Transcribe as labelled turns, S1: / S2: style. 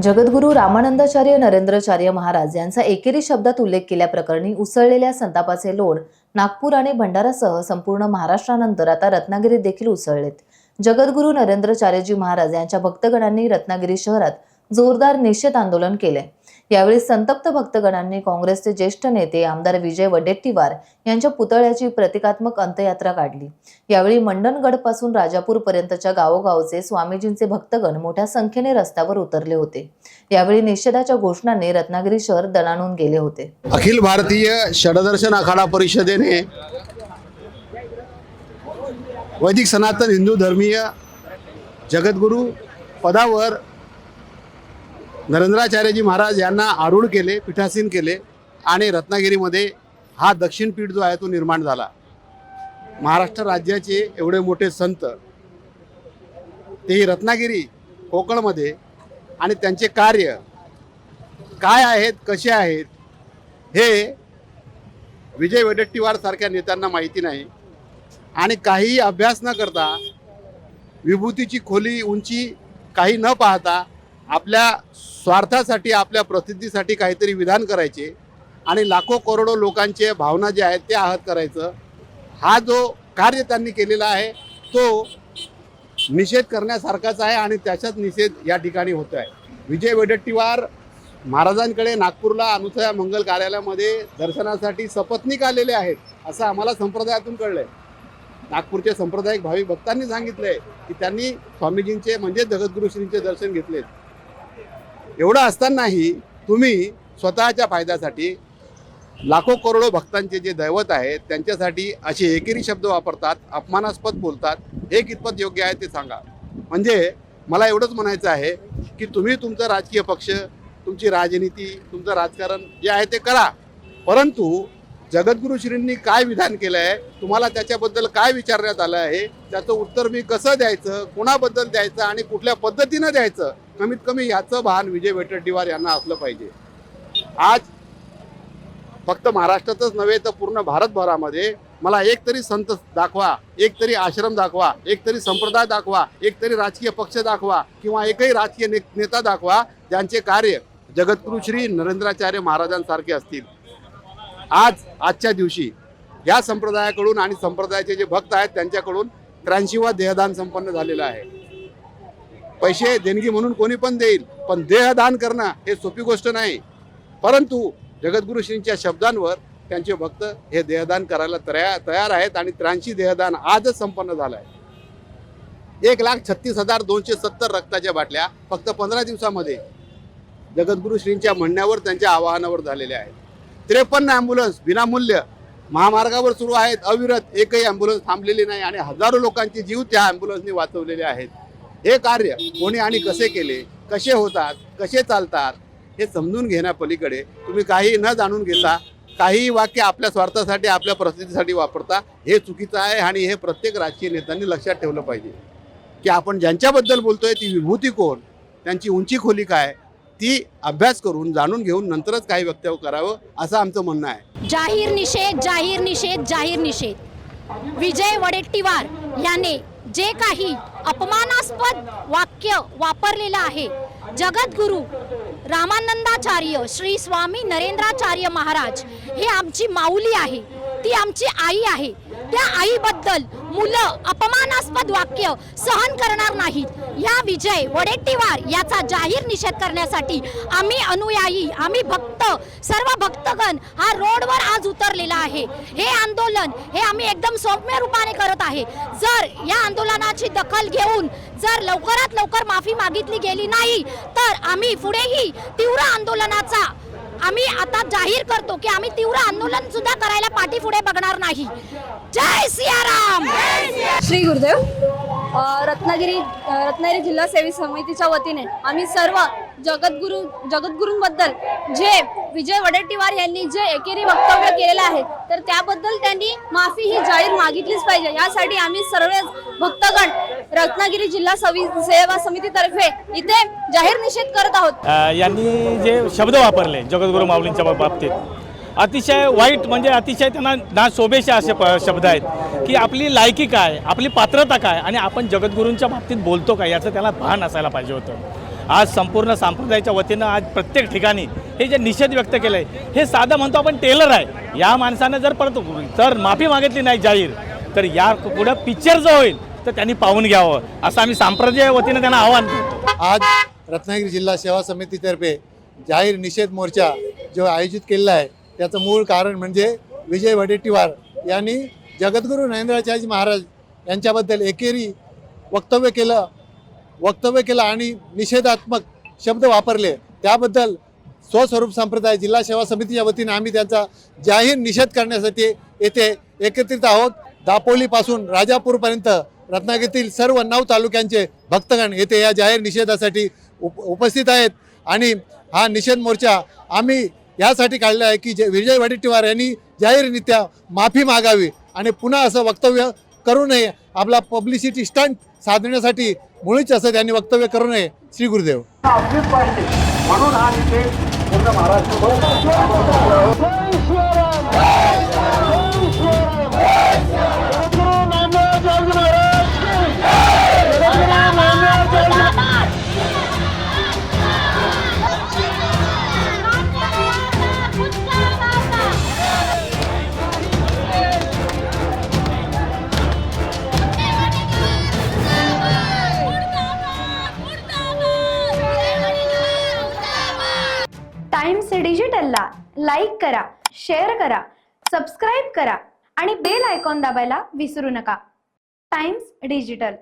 S1: जगद्गुरू रामानंदाचार्य नरेंद्राचार्य महाराज यांचा एकेरी शब्दात उल्लेख केल्याप्रकरणी उसळलेल्या संतापाचे लोड नागपूर आणि भंडारासह संपूर्ण महाराष्ट्रानंतर आता रत्नागिरीत देखील उसळलेत. जगद्गुरू नरेंद्राचार्यजी महाराज यांच्या भक्तगणांनी रत्नागिरी शहरात जोरदार निषेध आंदोलन केले. यावेळी संतप्त भक्तगणांनी काँग्रेसचे ज्येष्ठ नेते आमदार विजय वडेट्टीवार यांच्या पुतळ्याची प्रतिकात्मक अंत्ययात्रा काढली. यावेळी मंडणगड पासून राजापूर पर्यंतच्या गावोगावचे स्वामीजींचे भक्तगण मोठ्या संख्येने रस्त्यावर उतरले होते. यावेळी निषेधाच्या घोषणांनी रत्नागिरी शहर दणाणून गेले होते.
S2: अखिल भारतीय षडदर्शन आखाडा परिषदेने वैदिक सनातन हिंदू धर्मीय जगद्गुरू पदावर नरेंद्राचार्यजी महाराज यांना आरूढ केले, पीठासीन केले आणि रत्नागिरीमध्ये हा दक्षिण पीठ जो आहे तो निर्माण झाला. महाराष्ट्र राज्याचे एवढे मोठे संत तेही रत्नागिरी कोकणमध्ये आणि त्यांचे कार्य काय आहेत, कसे आहेत हे विजय वडेट्टीवार सारख्या नेत्यांना माहिती नाही. आणि काही अभ्यास न करता, विभूतीची खोली उंची काही न पाहता आपल्या स्वार्थासाठी, आपल्या प्रसिद्धीसाठी काहीतरी विधान करायचे आणि लाखो करोडो लोकांचे भावना जे आहेत ते आहत करायचं. हा जो कार्य त्यांनी केलेला आहे तो निषेध करण्यासारखाच आहे आणि त्याचाच निषेध या ठिकाणी होत आहे. विजय वडेट्टीवार महाराजांकडे नागपूरला अनुसया मंगल कार्यालयामध्ये दर्शनासाठी सपत्नीक आलेले आहेत असं आम्हाला संप्रदायातून कळलं आहे. नागपूरचे संप्रदायिक भाविक भक्तांनी सांगितलं आहे की त्यांनी स्वामीजींचे म्हणजे जगद्गुरुश्रींचे दर्शन घेतले. एवढं असतानाही तुम्ही स्वतःच्या फायद्यासाठी लाखो करोडो भक्तांचे जे दैवत आहेत त्यांच्यासाठी असे एकेरी शब्द वापरतात, अपमानास्पद बोलतात. हे कितपत योग्य आहे ते सांगा. म्हणजे मला एवढंच म्हणायचं आहे की तुम्ही तुमचा राजकीय पक्ष, तुमची राजनीती, तुमचं राजकारण जे आहे ते करा, परंतु जगद्गुरुश्रींनी काय विधान केलं आहे, तुम्हाला त्याच्याबद्दल काय विचारण्यात आलं आहे, त्याचं उत्तर मी कसं द्यायचं, कोणाबद्दल द्यायचं आणि कुठल्या पद्धतीनं द्यायचं, कमीत कमी याचं भान विजय वडेट्टीवार यांना असलं पाहिजे. आज फक्त महाराष्ट्रातच नव्हे तर पूर्ण भारतभरामध्ये मला एक तरी संत दाखवा, एक तरी आश्रम दाखवा, एक तरी संप्रदाय दाखवा, एक तरी राजकीय पक्ष दाखवा किंवा एकही राजकीय नेता दाखवा ज्यांचे कार्य जगद्गुरू श्री नरेंद्राचार्य महाराजांसारखे असतील. आजच्या दिवशी या संप्रदायाकडून आणि संप्रदायाचे जे भक्त आहेत त्यांच्याकडून 83वा देहदान संपन्न झालेलं आहे. पैसे देणगी म्हणून कोणी पण देईल, पण देहदान करणं हे सोपी गोष्ट नाही. परंतु जगद्गुरुश्रींच्या शब्दांवर त्यांचे भक्त हे देहदान करायला तयार आहेत आणि 83 देहदान आजच संपन्न झालं आहे. 1,36,270 रक्ताच्या बाटल्या फक्त 15 दिवसामध्ये जगद्गुरुश्रींच्या म्हणण्यावर, त्यांच्या आवाहनावर झालेल्या आहेत. 53 ॲम्ब्युलन्स विनामूल्य महामार्गावर सुरू आहेत, अविरत. एकही ॲम्ब्युलन्स थांबलेली नाही आणि हजारो लोकांचे जीव त्या ॲम्ब्युलन्सनी वाचवलेले आहेत. हे कार्य कोणी आणि कसे केले, कसे होतात, कसे चालतात हे समजून घेण्यापलीकडे तुम्ही काही न जाणून घेता काही वाक्य आपल्या स्वार्थासाठी, आपल्या प्रसिद्धीसाठी वापरता. हे चुकीचं आहे आणि हे प्रत्येक राजकीय नेत्यांनी लक्षात ठेवलं पाहिजे की आपण ज्यांच्याबद्दल बोलतोय ती विभूती कोण, त्यांची उंची खोली काय, ती अभ्यास करून जाणून घेऊन नंतरच काही वक्तव्य करावं असं आमचं म्हणणं आहे.
S3: जाहीर निषेध, जाहीर निषेध, जाहीर निषेध. विजय वडेट्टीवार याने जे काही अपमानास्पद वाक्य वापरलेलं आहे, जगद्गुरू रामानंदाचार्य श्री स्वामी नरेंद्राचार्य महाराज हे आमची माऊली आहे, ती आमची आई आहे. त्या आईबद्दल मुलं अपमानास्पद वाक्य सहन करणार नाहीत. या विजय वडेट्टीवार याचा जाहीर निषेध करण्यासाठी आम्ही अनुयायी, आम्ही भक्त, सर्व भक्तगण हा रोडवर आज उतरलेला आहे. हे आंदोलन हे आम्ही एकदम सौम्य रूपाने करत आहे. जर या आंदोलनाची दखल घेऊन जर लवकरात लवकर माफी मागितली गेली नाही तर आम्ही पुढेही तीव्र आंदोलनाचा आम्ही आता जाहीर करतो की आम्ही तीव्र आंदोलन सुद्धा करायला पाठीपुढे बघणार नाही. जय सियाराम.
S4: श्री गुरुदेव. रत्नागिरी जिल्हा सेवी समितीच्या वतीने आम्ही सर्व जगद्गुरूंबद्दल जे विजय वडेट्टीवार यांनी जे एकेरी वक्तव्य केलेलं आहे तर त्याबद्दल त्यांनी माफी ही जाहीर मागितलीच पाहिजे. यासाठी आम्ही सर्व भक्तगण रत्नागिरी जिल्हा सेवा समितीतर्फे इथे जाहीर निषेध करत आहोत.
S5: यांनी जे शब्द वापरले जगद्गुरू माऊलींच्या बाबतीत अतिशय वाईट, म्हणजे अतिशय त्यांना ना शोभेचे असे शब्द आहेत की आपली लायकी काय, आपली पात्रता काय आणि आपण जगद्गुरूंच्या बाबतीत बोलतो काय याचं त्याला भान असायला पाहिजे होतं. आज संपूर्ण संप्रदायाच्या वतीनं आज प्रत्येक ठिकाणी हे जे निषेध व्यक्त केलं आहे, हे साधं म्हणतो आपण टेलर आहे. या माणसानं जर परत जर माफी मागितली नाही जाहीर, तर या पुढं पिक्चर जो होईल तर त्यांनी पाहून घ्यावं, असं आम्ही संप्रदाय वतीनं त्यांना आवाहन करतो.
S6: आज रत्नागिरी जिल्हा सेवा समितीतर्फे जाहीर निषेध मोर्चा जो आयोजित केलेला आहे, त्याचं मूळ कारण म्हणजे विजय वडेट्टीवार यांनी जगद्गुरू नरेंद्राचार्य महाराज यांच्याबद्दल एकेरी वक्तव्य केलं आणि निषेधात्मक शब्द वापरले. त्याबद्दल स्वस्वरूप संप्रदाय जिल्हा सेवा समितीच्या वतीने आम्ही त्यांचा जाहीर निषेध करण्यासाठी येथे एकत्रित आहोत. दापोलीपासून राजापूरपर्यंत रत्नागिरीतील सर्व 9 तालुक्यांचे भक्तगण येथे या जाहीर निषेधासाठी उपस्थित आहेत आणि हा निषेध मोर्चा आम्ही यासाठी काढला आहे की विजय वडेट्टीवार यांनी जाहीररित्या माफी मागावी आणि पुन्हा असं वक्तव्य करू नये. आपला पब्लिसिटी स्टंट साधण्यासाठी मुळीच असं त्यांनी वक्तव्य करू नये. श्री गुरुदेव.
S7: म्हणून हा निषेध पूर्ण
S8: टाइम्स डिजिटलला लाईक करा, शेअर करा, सबस्क्राईब करा आणि बेल आयकॉन दाबायला विसरू नका. Times digital.